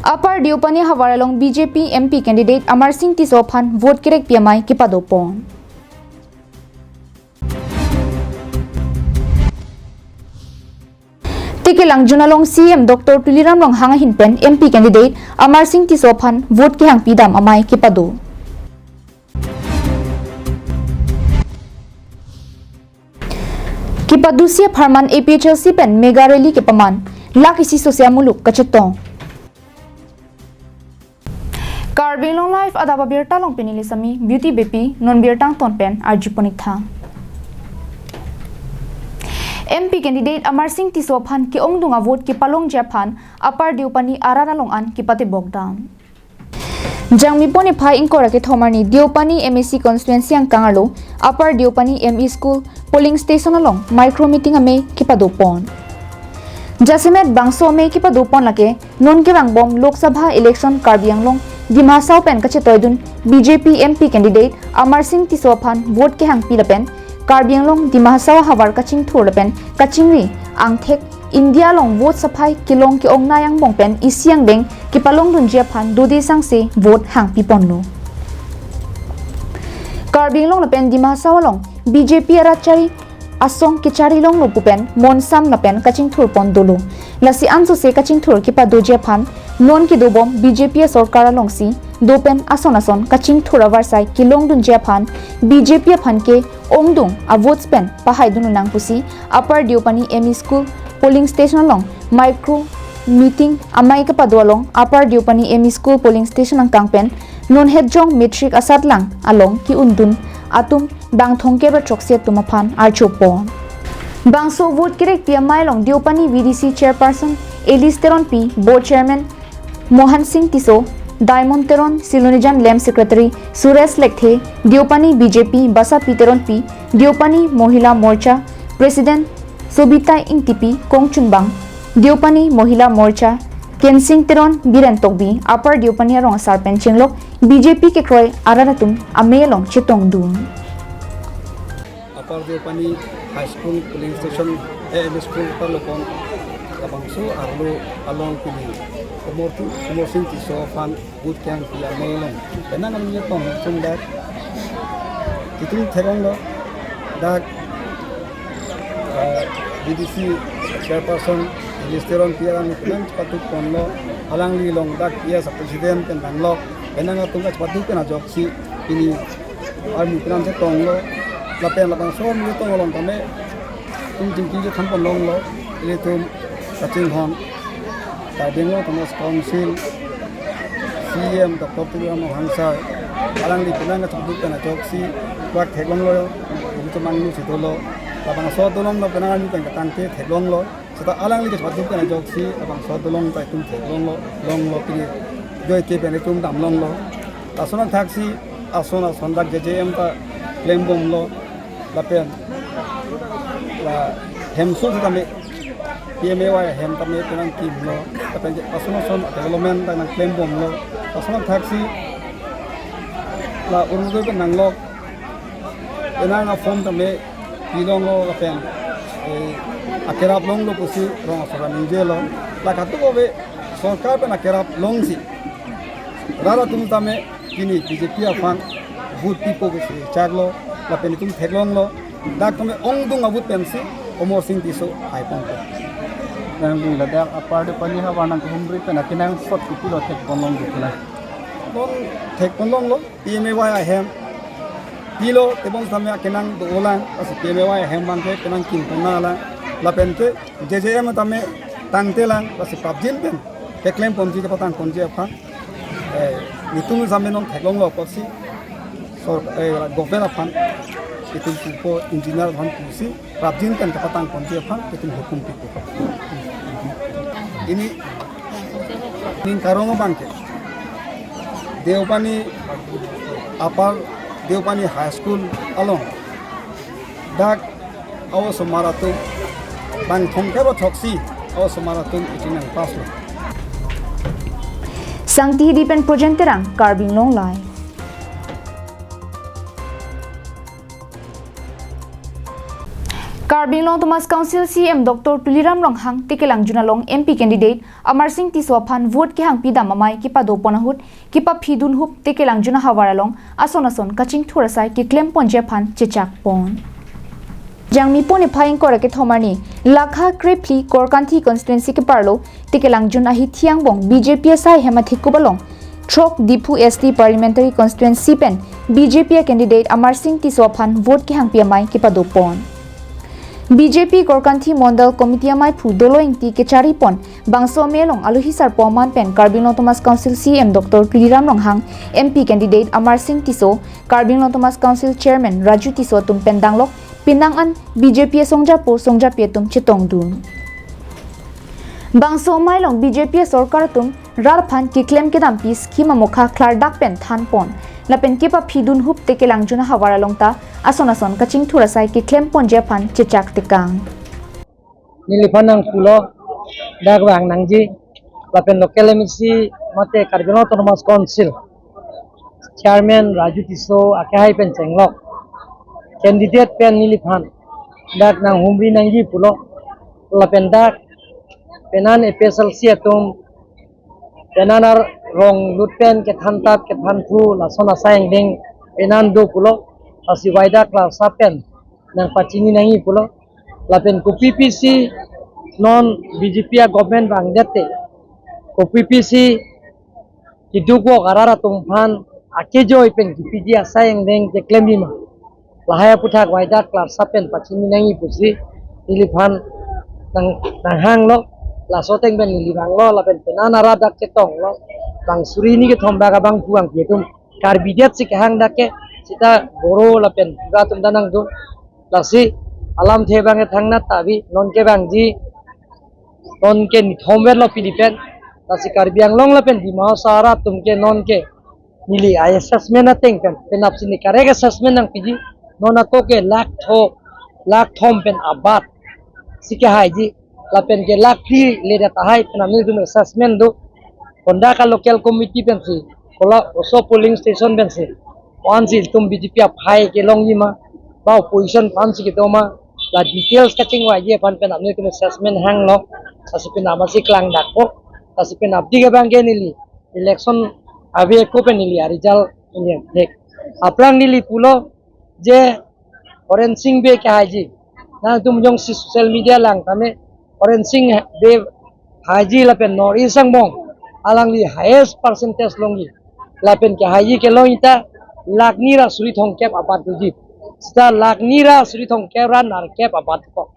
Upper Diopani Havaralong BJP MP candidate Amar Singh Tisophan vote kirek PMI kipadopon. Tikilang Junalong CM Dr. Tuliram Long Hanga Hinpen MP candidate Amar Singh Tisophan vote kihang pidam amai kipado. Kipadusia Farman APHLC pen mega rally ke paman lakisi sosial muluk kacetong. Karbing long life Adap Abirta long penili sami beauty bepi non birtang ton pen arjuponik tha. MP candidate Amar Singh Tisophan ki ongdunga vote ki palong japhan Upper Diopani arara long an ki pate bogdam. Jangmi poni phai inkora ke thomarni Diopani MSC constituency ang kangalo Upper Diopani ME school polling station along micro meeting ame ki padopon. Jasimet bangso ame ki padopon lake non ke bangbom Lok Sabha election Karbiang long Dimasao pen kachetoidun BJP MP candidate Amar Singh Tisophan vote ke hang pilapen Karbiang long Dimasao hawar kaching thurpen kachingri angthek India long vote saphai kilong ki ong nayang bongpen isiang deng ki palong dun japhan dudi sangse vote hang piponno. Karbiang long lapen Dimasao long BJP arachari asong kichari long lupupen monsam lapen kaching thurpon dolo lasi anso se kaching thur ki pado japhan non ki dobom BJP sarkar longsi dopen ason kaching thura varsai kilong dun japhan BJP phan ke ongdung a vote pen pahai dun nang pusi Upper Diopani ME school polling station along micro meeting amai ka pado along Upper Diopani ME school polling station ang kangpen non hedjong metric asat lang along ki undun atum bang thongke ba chokse tumaphan archopon bangso vote kirek PMI long Diopani VDC chairperson Elisteron P board chairman Mohan Singh Tiso Diamond Teron Silonijan Lem secretary Suresh Lekthe Diopani BJP Basa Piteron P Diopani Mohila Morcha president Sobita Ingtipi Kongchunbang Diopani Mohila Morcha Kensing Teron Biren Tokbi Upper Diopani rong sarpen chinglok BJP ke kroy araratum amelong chitong dun Upper Diopani high school polling station ME school parlopon kabangso arlo along pili Amar Singh Tisophan good kang pia melong benang amnya tong sungdak kitung therong lo dak BDC chairperson Elisteron pia ang plan patuk konlo alang lilong dak pia sa president ken banglo benang atung ka patuk na joksi ini army plan se tong lo lapen lapang som ni tong long tame tung jing ki khan pon long lo ile tum kaching hon Kadenglo Thomas Council CM Dr. Tuliram Hansar alang di pinang ka sabut na joksi wak theglong lo itu manglu sitolo labang so dolong lo pinang ni ka tangte theglong lo seta alang li ka sabut na joksi labang so dolong pa tum theglong lo long lo pini joy ke bene tum dam long lo asona taxi asona sondak JJM ta klembom lo lapen la hemso ta me PMAY hem tamne penang kim lo tapi asuna son development ta nang claim bom lo asuna taxi la urdo ke nang lo enang a form tamne pilong lo lapen akerap long lo pusi rong asura ninje lo la katu ko be sarkar pen akerap long si rara tum tame kini BJP afan vote people ko si chaglo lapen tum theglong lo dak tame ongdung abut pensi Amar Singh Tiso aipong ko yang di ladang Upper Diopani hawanang kumri pena kinang sot kipilo tek ponlong dikla long tek ponlong lo PMAY hem kilo tebong samya kinang dolan as PMAY hem bangke kinang kin tonala la pente JJM tame tangtelang as pabjin pen ke claim ponji ke patang ponji apa nitung samya nong teklong lo posi so government apan itu supo engineer han pusi pabjin kan ke patang ponji apa itu hukum piku ini karongo bangke Diopani Upper Diopani high school along dak awas marathon bang thongke ba thoksi awas marathon itinang pass lo Sangti dipen projenterang Karbing long life Karbinglong Thomas Council CM Dr. Tuliram Longhang Tikelang Junalong MP candidate Amar Singh Tiswaphan vote ki hang pida mamai ki pa do ponahut ki pa phidun hup Tikelang Juna Hawaralong ason kaching thurasai ki claim ponje phan chechak pon Jangmi pone phaing kora ke thomani lakha krepli korkanthi constituency ke parlo Tikelang Juna hi thiang bong BJP sai hemathi kubalong Trok Dipu ST parliamentary constituency pen BJP candidate Amar Singh Tiswaphan vote ki hang piamai ki pa do pon BJP Korkanthi Mondal Committee Amai Phu Doloing Ti Kechari Pon Bangso Melong Aluhisar Poman Pen Karbinglong Thomas Council CM Dr. Tuliram Longhang MP candidate Amar Singh Tiso Karbinglong Thomas Council Chairman Raju Tiso Tum Pendanglok Pinangan BJP Songjape Tum Chitong Dun Bangso Mailong BJP Sorkar Tum Rarphan ki claim ke dampi schema mokha klardak pen than pon lapen ki pa phidun hup Tikelang Juna Hawaralong ta ason kaching thurasai ki claim ponje phan chechak tekang nilipanang pulo dagwang nangji lapen local MC mate Karbinglong Thomas Council Chairman Raju Tiso akai pen chenglok candidate pen nilipan dak nang humri nangji pulo lapen dak penan special siatum penanar rong lutpen ke thantap ke thanpu la sona sayang ding penan do pulo asi waida kla sapen nang pachini nangi pulo lapen ko PPC non BJP government bang dete ko PPC kidugo garara tumphan akejo ipen PPD sayang ding ke klemima lahaya puthak waida kla sapen pachini nangi pusi iliphan nang hang lo la soteng ben libang lo la ben penana radak ketong lo bang surini ke thomba ka bang puang pietum karbidet si hang dake sita boro la pen ga tum danang du la si alam the bang thangna tabi non ke bang ji non ke thomber lo pilipen la si karbiang long la pen di ma sara tum ke non ke nili ay assessment ateng pen penap sini karega assessment nang piji non ako ke lak thom pen abat sike haiji lapen ke lakhi leda tahai penamil dum assessment do konda ka local committee pensi kola oso polling station pensi onsil tum BJP phai ke longi ma ba position pansi ke toma la details ka chingwa ye pan penamil dum assessment hang lo asipin amasi klang dakpo asipin abdi ke bangge nili election abe ko penili result ini dek aplang nili pulo je forensing be ke haji na tum jong social media lang kame forensing be haji lapen nor isang bong alang li highest percentage longi lapen ke haji ke longita laknira suri thong kep apat duji sta laknira suri thong kep ran nar kep apat ko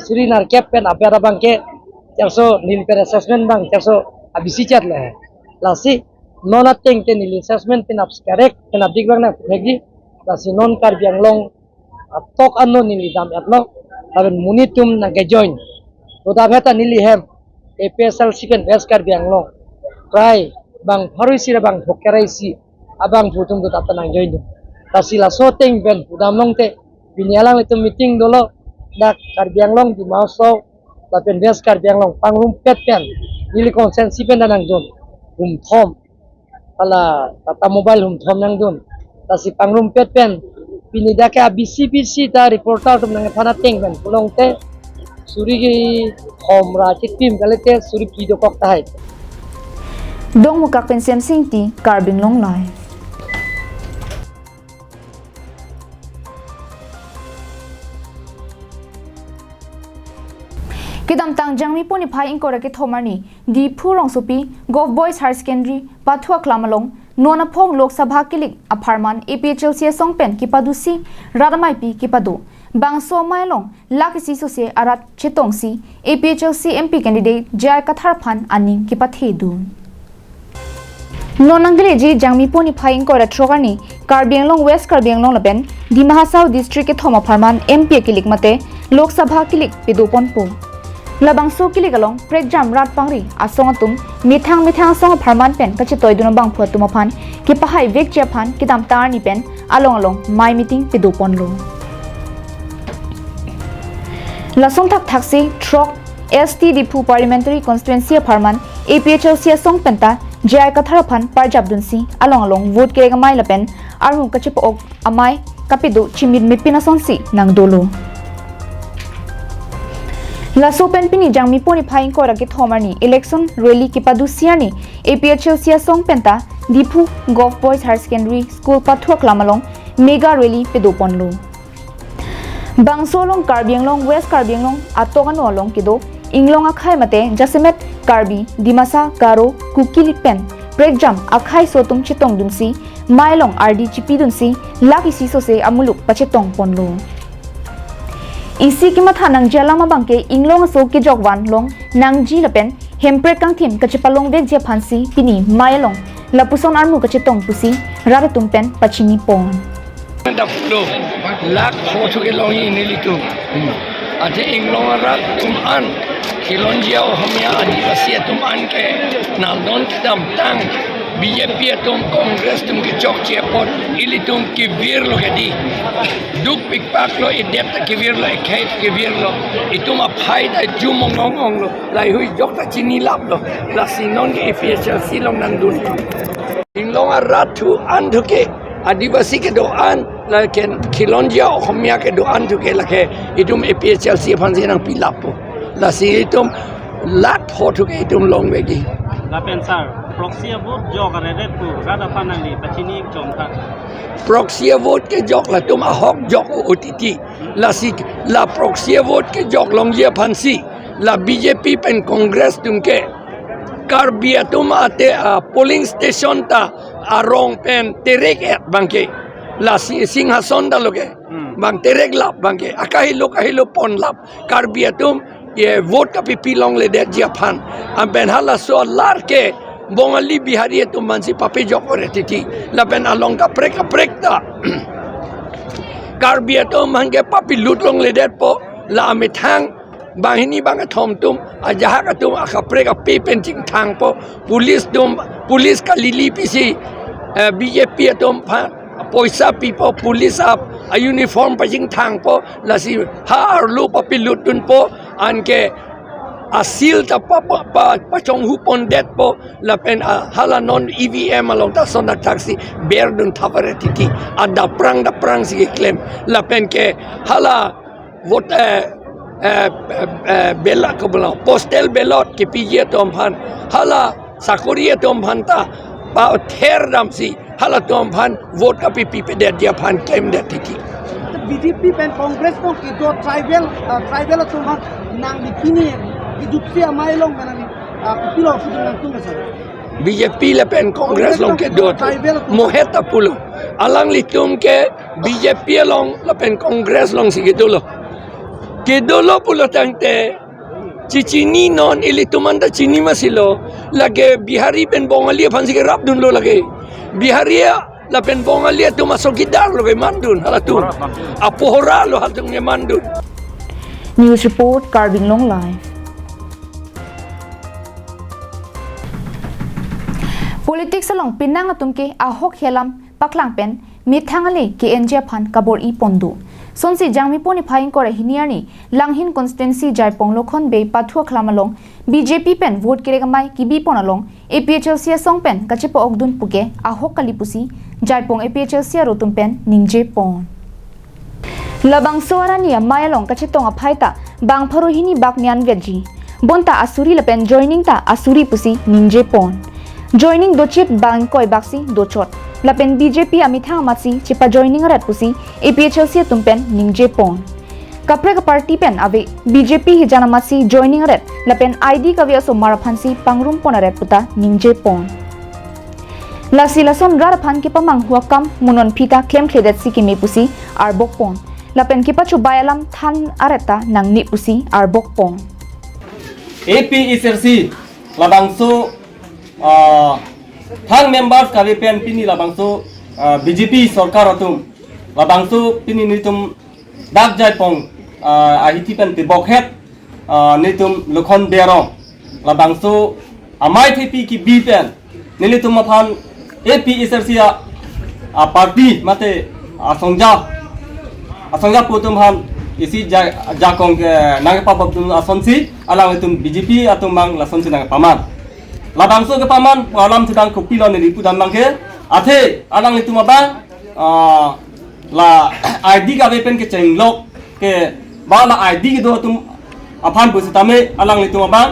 suri nar kep pen apera bangke terso nil per assessment bang terso abisi chat le lasi non ateng ten nil assessment pen ups correct pen abdik bang na thegi lasi non kar biang long tok anon nil dam atlo aben munitum na join to da beta nili hem APSL chicken beskar biang long try bang pharuisi bang thokeraisi abang putum to tatanang join tasila soteng ben pudam long te binialang itu meeting dolo dak kar biang long di maso lapen beskar biang long pangrum pet pen nili konsensi pen danang jon thom pala tata mobile thom nang jon tasi pangrum pet pen pinidake BCPC ta reporter tum nang thana teng ben pulong te suri gi khomra chitim galete suri pido kok tai dong mukak pensem singti Karbinglong lai Kidam tang jangmi poni phai ingkora ke thomani di phurong sopi Gov Boys Higher Secondary Pathua Klamalong Nona Phong Lok Sabha Kilik Aparman APHLC Songpen Kipadusi Radamai Pi Kipadu Bangso Mailong Lakisi Sose Arat Chetongsi APHLC MP candidate Jai Katharphan Aning Kipathedu Nonangleji Jangmi Poni Phai Ingkora Trogani Karbinglong West Karbinglong Laben Di Mahasau District ke Thoma Aparman MP Kilik Mate Lok Sabha Kilik Piduponpo Labangso kiligalong pregjam rat pangri asongatum mithang song pharman pen kachitoy dun bang phuatumapan ki pahai vek japhan kidam tarni pen along my meeting piduponlo lasong thaksi trok ST Dipu parliamentary constituency pharman APHLC song penta jai katharaphan parjab dunsi along vote ke gamai lapen arhum kachipok amai kapidu chimit mipinason si nang dolo. La sopen pini jang mi poni phaing ko ra ki thomani election rally ki padusiani APHL sia song penta Dipu Golf Boys Higher Secondary School pathok lamalong mega rally pedo ponlo. Bangsolong Karbianglong West Karbianglong atogan olong kido inglong akhai mate Jasimet Karbi Dimasa Garo Kukilipen Breakjam akhai sotum chitong dunsi mailong RDGP dunsi laki siso se amuluk pachetong ponlo. Isi kimat hanang jalama bangke inglong so ki jogwan long nangji lapen hempre kang thim kachipalong vek je phansi pini mailong lapuson armu kachetong pusi raratumpen pachimi pon. Da pulo lak photo ke long ini litu ate inglong rat tum an kilonjia homia adivasi tum an ke naldon tam tang BJP tum Congress tum ke chok chepot ili tum ki vir lo kedi duk pik pak lo Adap ta ki vir lo kait ki vir lo itum a phai da jumong ong lo lai hui jok ta chini lap lo la sinon ke official silong nang dun inglong rat tu an tu ke adivasi ke doan la ken kilonjia homia ke doan tu ke la ke itum APHL si phansi nang pilapo la si itum lat photo ke itum long vegi la pensar proxy vote jog red pu rada panang ni pachini chomta proxy vote ke jog la tum ahok jog OTT la si la proxy vote ke jog long je phansi la BJP pen Congress tum ke Karbia tum ate polling station ta arong pen terek et bangke la singhason da loge bang terek lap bangke akahilo pon lap Karbia tum ye vote ka pilong le de japan am ben hala so lar ke bongali bihari tum mansi pape jokore titi la ben along ka prek ta Karbia tum hange papi lutlong le de po la amithang bahini bang thom tum ajaha ka tum akapre ka pe penting thang po police ka lili pisi BJP tum poisa pipo police up a uniform pajing thang po la si har lu papi lutun po anke asil ta pa chong hu pon det po la pen hala non EVM along ta sonda taxi berdun thavare tiki ada prang si claim la pen ke hala vote bela ko bola postal ballot ke pije tom phan hala sakoriya tom phan ta pa ther dam si hala tom phan vote ka pi pe de dia phan claim de tiki BJP pen Congress ko ki do tribal to ha nang dikini ki dukti amailong kanani pilo su nang tu masa BJP la pen Congress long ke do moheta pulo alang litum ke BJP long la pen Congress long si gedulo kedolo pulo tangte cicini non ili tumanda cini masilo lage bihari pen bongalia phansi ke rap dun lo lage biharia la pen bongalia tu masuk kidar lo ke mandun hala tu apohora lo hal tu mandun. News report Karbinglong live. Politics along pinang atumke ahok helam paklang pen mithangale ke enja phan kabor I pondu sonsi jangmi poni phaing kore hiniani langhin constituency jaipong lokhon be pathua khlamalong BJP pen vote keregamai kibi ponalong APHL sia song pen kachepo ogdun puke ahok kalipusi jaipong APHL sia rotum pen ningje pon labang soarania mayalong kachetong aphaita bang pharu hini baknian veji bonta asuri lepen joining ta asuri pusi ningje pon joining dochip bang koi baksi dochot lapen BJP amithang matsi chipa joining arat pusi APHL sia tumpen ningje pon kapre ka party pen ave BJP hijana matsi joining arat lapen ID kavya so maraphansi pangrum pon arat puta ningje pon lasi lason rar phan ki pamang huakam munon phita claim khledet si kimi pusi arbok pon lapen ki pachu bayalam than arata nangni pusi arbok pon APHC labangso thang members kami pen pini labangso BJP sarkar atum labangso pini nitum dak jai pong ahiti pen tibokhet nitum lukhon berong labangso amai thepi ki b pen nilitum mathan APHC party mate asongja putum han isi jakong nang papatum asonsi alang itum BJP atum bang lasonsi nang paman labangso ke paman alam sedang kopilon ni pudan bangke athe alang itu mabang la ID ka pen ke cheng lok ke ba la ID do tum aphan bu sitame alang ni tum bang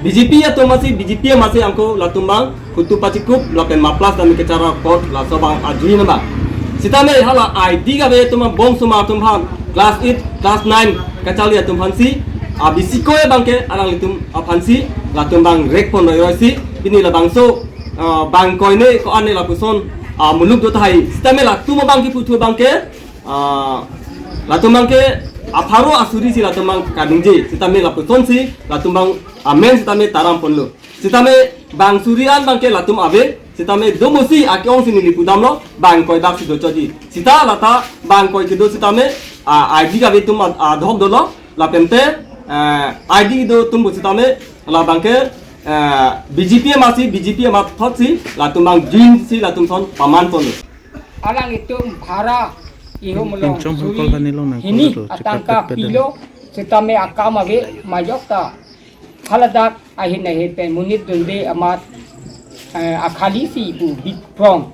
BJP ya to masih BJP masih angko la tumbang kutu pacikup la pen maplas dan ke cara kot la sobang ajui na ba sitame hala ID ka be tum bong suma tum han class 8 class 9 kacali ya tum hansi bisiko ya bangke alang litum aphansi la tumbang rek pon roi si bini la bangso bang koine ko ane la puson muluk do thai sitame la tum bang ki putu bangke la tumbang ke aparo asuri si la tumbang kadingji sitame la puson si la tumbang amen sitame taram ponlo sitame bang surian bangke la tum abe sitame domosi akyong sini li pudam lo bang koi dak si do choji sita lata bang koi kido sitame ID ka be tum dhok do lo la pente ID do tum bu sitame la bangke BJP masih BJP mat thot si la tumbang jin si la tum son paman ponlo alang itu hara iho mulong suri ini atangka kilo sitame akama be majokta haladak ahin nahi pen munit dunde amat akhali si bu big prong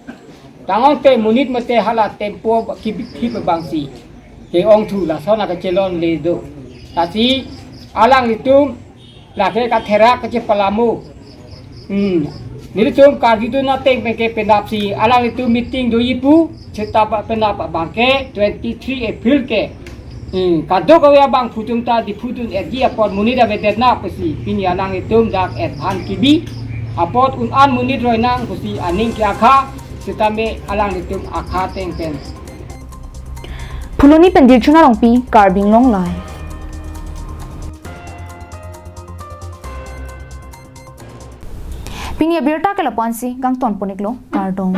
tangong te munit mate hala tempo ki bangsi ke ong thu la sona ka chelon le do tasi alang itu la ke ka thera ka che palamu nilitum kargidu na teng ke pendapsi alang itu meeting do ipu cetapa pendap bangke 23 April ke kadok kaya bang putung ta di putun egi apot munida veterna pesi pini alang itu dak han kibi apot unan munid roi nang pesi aning ki akha sitame alang itu akha teng pen phuloni pendir chuna longpi karbing long lai pini Abirta ke lapansi gang ton poniklo kardong